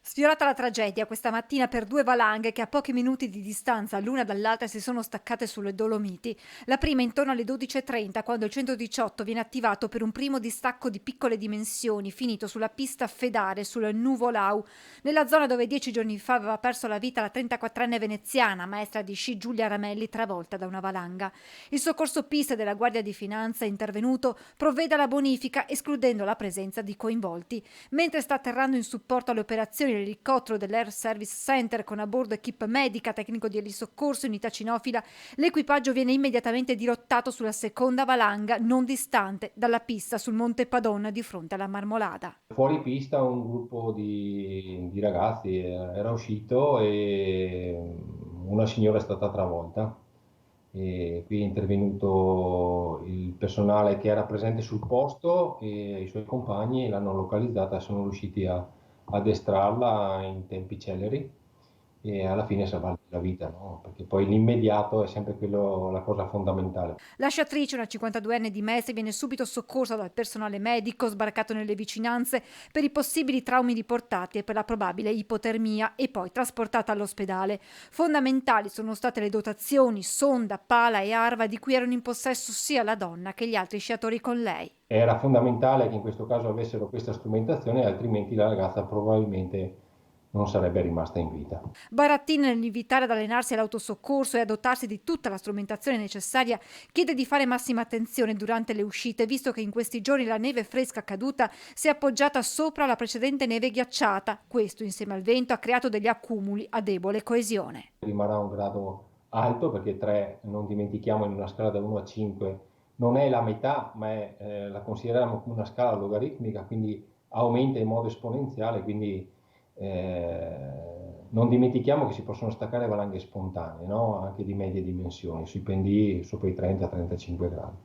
Sfiorata la tragedia questa mattina per due valanghe che a pochi minuti di distanza l'una dall'altra si sono staccate sulle Dolomiti. La prima intorno alle 12:30 quando il 118 viene attivato per un primo distacco di piccole dimensioni finito sulla pista Fedare sul Nuvolau, nella zona dove 10 giorni fa aveva perso la vita la 34enne veneziana, maestra di sci Giulia Ramelli, travolta da una valanga. Il soccorso pista della Guardia di Finanza intervenuto provvede alla bonifica escludendo la presenza di coinvolti. Mentre sta atterrando in supporto alle operazioni l'elicottero dell'Air Service Center con a bordo equip medica, tecnico di elisoccorso e unità cinofila, l'equipaggio viene immediatamente dirottato sulla seconda valanga non distante dalla pista sul Monte Padon di fronte alla Marmolada. Fuori pista un gruppo di ragazzi era uscito e una signora è stata travolta. E qui è intervenuto il personale che era presente sul posto e i suoi compagni l'hanno localizzata e sono riusciti a addestrarla in tempi celeri e alla fine salvargli la vita, no? Perché poi l'immediato è sempre quello, la cosa fondamentale. La sciatrice, una 52enne di Mestre, viene subito soccorsa dal personale medico sbarcato nelle vicinanze per i possibili traumi riportati e per la probabile ipotermia e poi trasportata all'ospedale. Fondamentali sono state le dotazioni, sonda, pala e arva di cui erano in possesso sia la donna che gli altri sciatori con lei. Era fondamentale che in questo caso avessero questa strumentazione, altrimenti la ragazza probabilmente non sarebbe rimasta in vita. Barattini, nell'invitare ad allenarsi all'autosoccorso e a dotarsi di tutta la strumentazione necessaria, chiede di fare massima attenzione durante le uscite, visto che in questi giorni la neve fresca caduta si è appoggiata sopra la precedente neve ghiacciata. Questo, insieme al vento, ha creato degli accumuli a debole coesione. Rimarrà un grado alto perché 3, non dimentichiamo, in una scala da 1 a 5 non è la metà, ma la consideriamo come una scala logaritmica, quindi aumenta in modo esponenziale, quindi non dimentichiamo che si possono staccare valanghe spontanee, no? Anche di medie dimensioni, sui pendii sopra i 30-35 gradi.